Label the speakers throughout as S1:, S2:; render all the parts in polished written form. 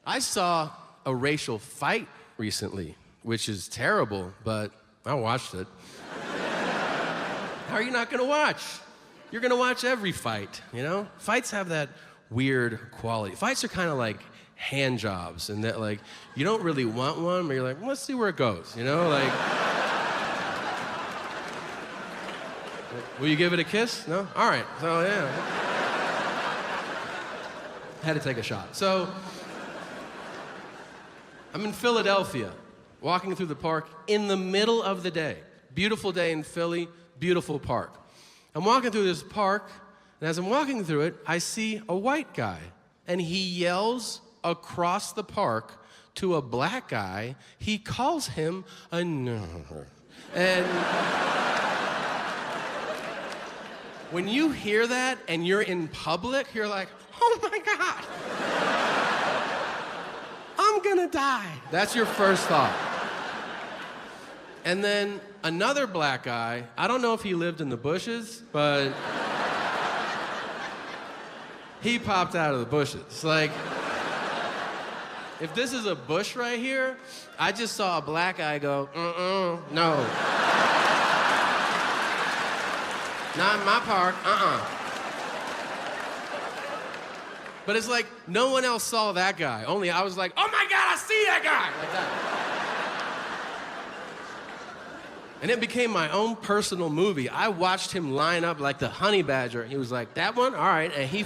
S1: I saw a racial fight recently, which is terrible, but I watched it. How are you not gonna watch? You're gonna watch every fight, you know? Fights have that weird quality. Fights are kind of like hand jobs, and that like, you don't really want one, but you're like, well, let's see where it goes, you know? Like, will you give it a kiss? No? All right, so yeah. Had to take a shot. So, I'm in Philadelphia, walking through the park in the middle of the day. Beautiful day in Philly, beautiful park. I'm walking through this park, and as I'm walking through it, I see a white guy, and he yells across the park to a black guy. He calls him a nerd. And when you hear that and you're in public, you're like, oh my God. I'm gonna die. That's your first thought. And then another black guy, I don't know if he lived in the bushes, but he popped out of the bushes. Like, if this is a bush right here, I just saw a black guy go, no. Not in my park, But it's like, no one else saw that guy. Only I was like, oh my God, I see that guy! Like that. And it became my own personal movie. I watched him line up like the honey badger. He was like, that one? All right. And he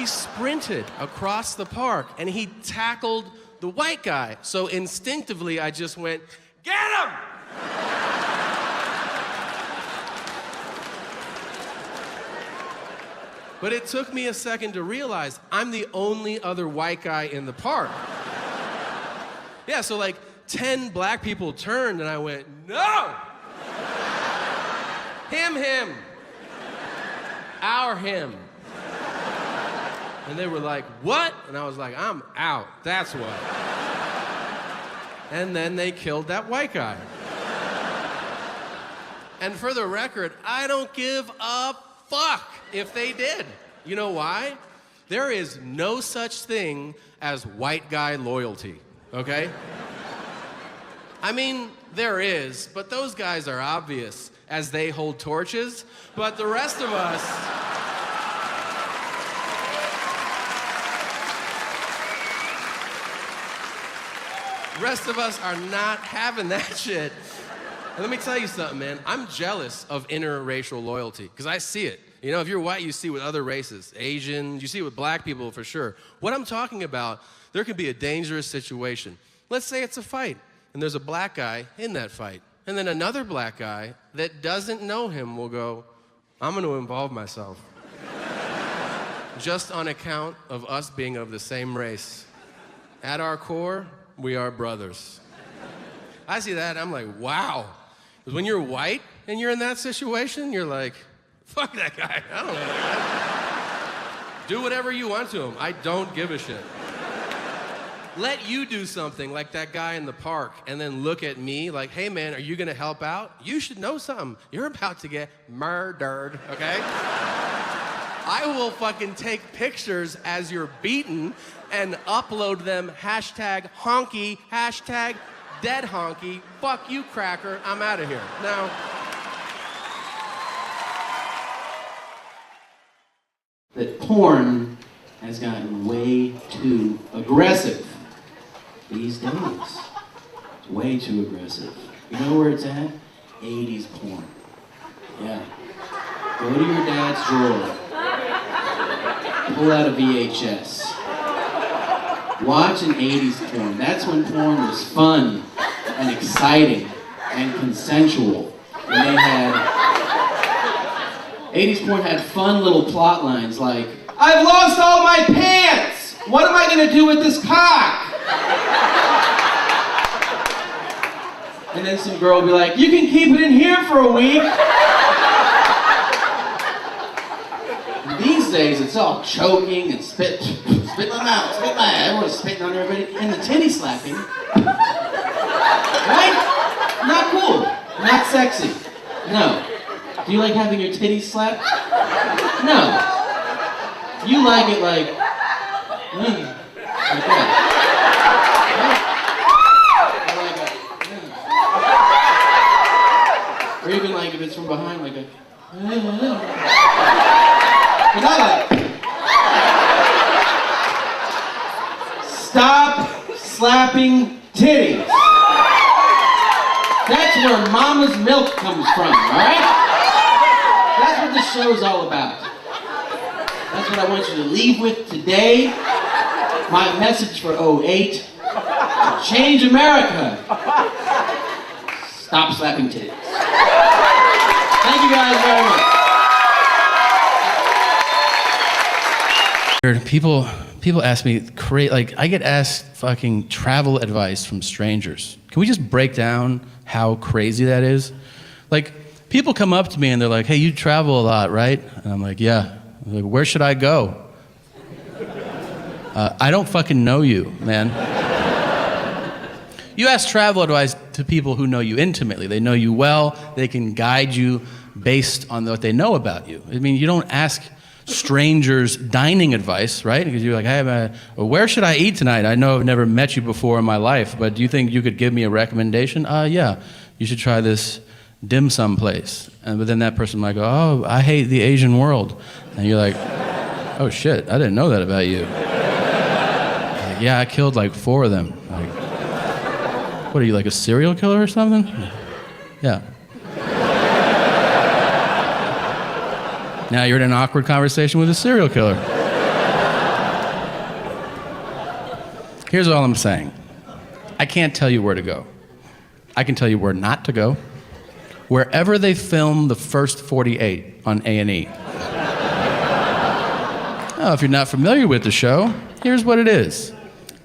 S1: sprinted across the park and he tackled the white guy. So instinctively, I just went, get him! But it took me a second to realize I'm the only other white guy in the park. Yeah, so like 10 black people turned and I went, no! Him. Our him. And they were like, what? And I was like, I'm out, that's what. And then they killed that white guy. And for the record, I don't give a fuck if they did. You know why? There is no such thing as white guy loyalty, okay? I mean, there is, but those guys are obvious as they hold torches, but the rest of us... are not having that shit. And let me tell you something, man. I'm jealous of interracial loyalty, because I see it. You know, if you're white, you see it with other races. Asian, you see it with black people for sure. What I'm talking about, there can be a dangerous situation. Let's say it's a fight, and there's a black guy in that fight. And then another black guy that doesn't know him will go, I'm gonna involve myself. Just on account of us being of the same race. At our core, we are brothers. I see that, I'm like, wow. Because when you're white and you're in that situation, you're like, fuck that guy, I don't know that guy. Do whatever you want to him, I don't give a shit. Let you do something like that guy in the park and then look at me like, hey man, are you gonna help out? You should know something. You're about to get murdered, okay? I will fucking take pictures as you're beaten and upload them, hashtag honky, hashtag dead honky, fuck you cracker, I'm out of here. Now,
S2: that porn has gotten way too aggressive these days. It's way too aggressive. You know where it's at? 80s porn. Yeah. Go to your dad's drawer. Pull out a VHS. Watch an 80s porn. That's when porn was fun and exciting and consensual. When they had 80s porn had fun little plot lines like, I've lost all my pants! What am I gonna do with this cock? And then some girl will be like, you can keep it in here for a week. And these days it's all choking and spit them out, spit my ass. Everyone's spitting on everybody. And the titty slapping. Right? Not cool. Not sexy. No. Do you like having your titties slapped? No. You like it like, Like that. Or even like if it's from behind, like a. But not like. Stop slapping titties. That's where mama's milk comes from, alright? That's what this show's all about. That's what I want you to leave with today. My message for 08. To change America. Stop slapping titties. Thank you guys very much.
S1: People ask me, like, I get asked fucking travel advice from strangers. Can we just break down how crazy that is? Like, people come up to me and they're like, hey, you travel a lot, right? And I'm like, yeah. I'm like, where should I go? I don't fucking know you, man. You ask travel advice to people who know you intimately. They know you well. They can guide you based on what they know about you. I mean, you don't ask strangers dining advice, right? Because you're like, hey, well, where should I eat tonight? I know I've never met you before in my life, but do you think you could give me a recommendation? Yeah, you should try this dim sum place. But then that person might go, oh, I hate the Asian world. And you're like, oh shit, I didn't know that about you. Like, yeah, I killed like 4 of them. Like, what are you, like a serial killer or something? Yeah. Now you're in an awkward conversation with a serial killer. Here's all I'm saying. I can't tell you where to go. I can tell you where not to go. Wherever they film the first 48 on A&E. Oh, if you're not familiar with the show, here's what it is.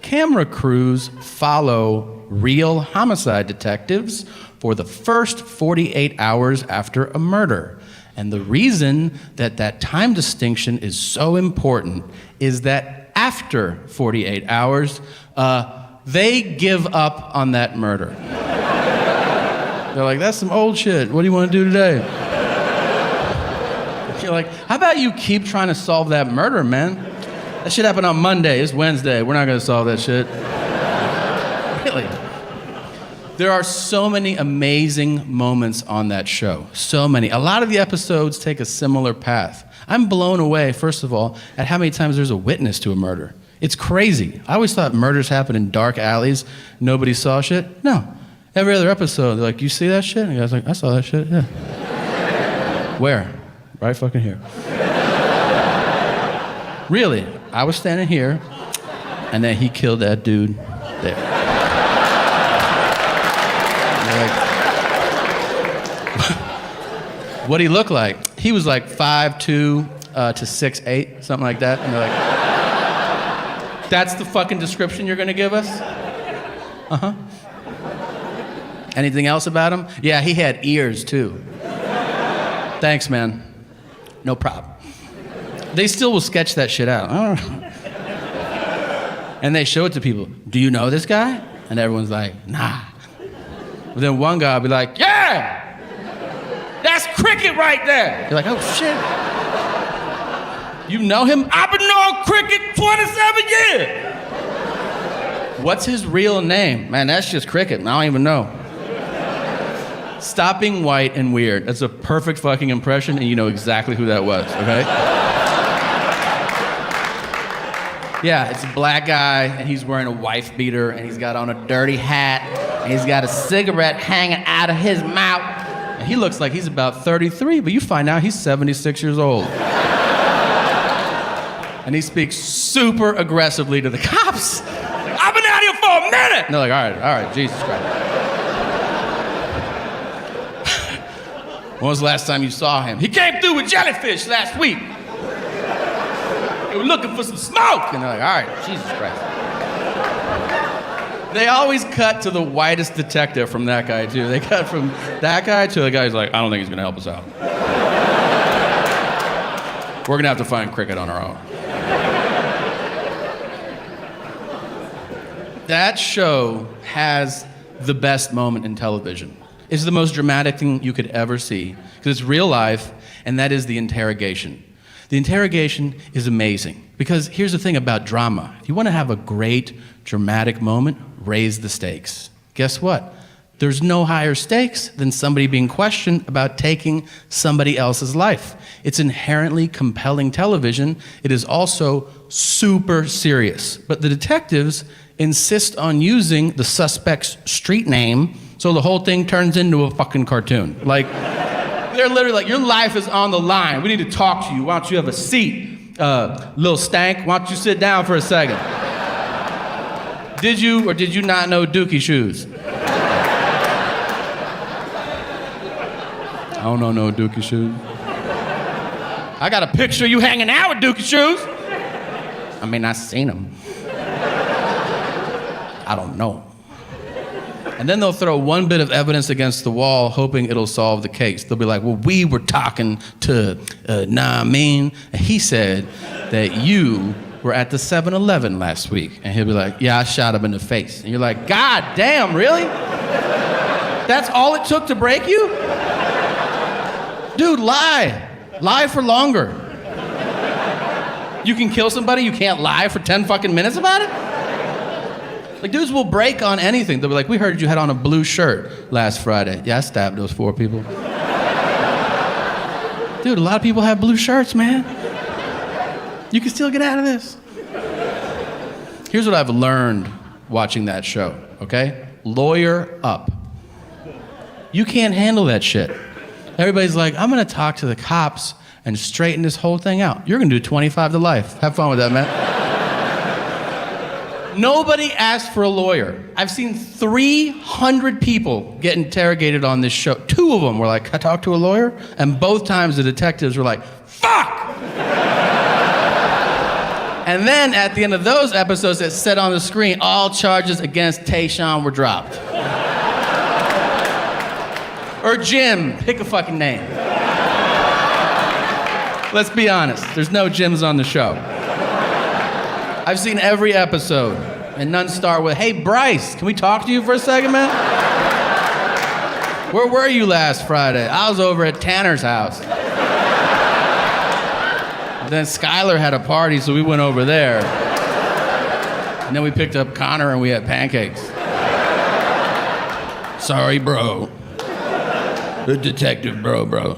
S1: Camera crews follow real homicide detectives for the first 48 hours after a murder. And the reason that that time distinction is so important is that after 48 hours, they give up on that murder. They're like, that's some old shit. What do you want to do today? You're like, how about you keep trying to solve that murder, man? That shit happened on Monday. It's Wednesday. We're not going to solve that shit. Really? There are so many amazing moments on that show. So many. A lot of the episodes take a similar path. I'm blown away, first of all, at how many times there's a witness to a murder. It's crazy. I always thought murders happen in dark alleys. Nobody saw shit. No. Every other episode, they're like, you see that shit? And the guy's like, I saw that shit, yeah. Where? Right fucking here. Really, I was standing here, and then he killed that dude there. Like, what'd he look like? He was like 5'2" to 6'8", something like that. And they're like, that's the fucking description you're gonna give us? Uh-huh. Anything else about him? Yeah, he had ears too. Thanks, man. No problem. They still will sketch that shit out. I don't know. And they show it to people. Do you know this guy? And everyone's like, nah. But then one guy will be like, yeah! That's Cricket right there! You're like, oh shit. You know him? I've been knowing Cricket 27 years! What's his real name? Man, that's just Cricket. I don't even know. Stop being white and weird. That's a perfect fucking impression, and you know exactly who that was, okay? Yeah, it's a black guy, and he's wearing a wife beater, and he's got on a dirty hat, and he's got a cigarette hanging out of his mouth. And he looks like he's about 33, but you find out he's 76 years old. And he speaks super aggressively to the cops. I've been out here for a minute! And they're like, all right, Jesus Christ. When was the last time you saw him? He came through with jellyfish last week. They were looking for some smoke. And they're like, all right, Jesus Christ. They always cut to the whitest detective from that guy, too. They cut from that guy to the guy who's like, I don't think he's going to help us out. We're going to have to find Cricket on our own. That show has the best moment in television. It's the most dramatic thing you could ever see, because it's real life, and that is the interrogation.
S3: The interrogation is amazing because here's the thing about drama. If you want to have a great dramatic moment, raise the stakes. Guess what? There's no higher stakes than somebody being questioned about taking somebody else's life. It's inherently compelling television. It is also super serious. But the detectives insist on using the suspect's street name, so the whole thing turns into a fucking cartoon. Like, they're literally like, your life is on the line. We need to talk to you. Why don't you have a seat? Little stank, why don't you sit down for a second? Did you or did you not know Dookie shoes? I don't know no Dookie shoes. I got a picture of you hanging out with Dookie shoes. I mean, I seen them. I don't know. And then they'll throw one bit of evidence against the wall, hoping it'll solve the case. They'll be like, well, we were talking to Namin, and he said that you were at the 7-Eleven last week. And he'll be like, yeah, I shot him in the face. And you're like, God damn, really? That's all it took to break you? Dude, lie. Lie for longer. You can kill somebody, you can't lie for 10 fucking minutes about it? Like, dudes will break on anything. They'll be like, we heard you had on a blue shirt last Friday. Yeah, I stabbed those 4 people. Dude, a lot of people have blue shirts, man. You can still get out of this. Here's what I've learned watching that show, okay? Lawyer up. You can't handle that shit. Everybody's like, I'm gonna talk to the cops and straighten this whole thing out. You're gonna do 25 to life. Have fun with that, man. Nobody asked for a lawyer. I've seen 300 people get interrogated on this show. 2 of them were like, can I talk to a lawyer? And both times the detectives were like, fuck! And then at the end of those episodes, it said on the screen, all charges against Tayshaun were dropped. Or Jim, pick a fucking name. Let's be honest, there's no Jims on the show. I've seen every episode, and none start with, hey, Bryce, can we talk to you for a second, man? Where were you last Friday? I was over at Tanner's house. Then Skylar had a party, so we went over there. And then we picked up Connor and we had pancakes. Sorry, bro. The detective bro.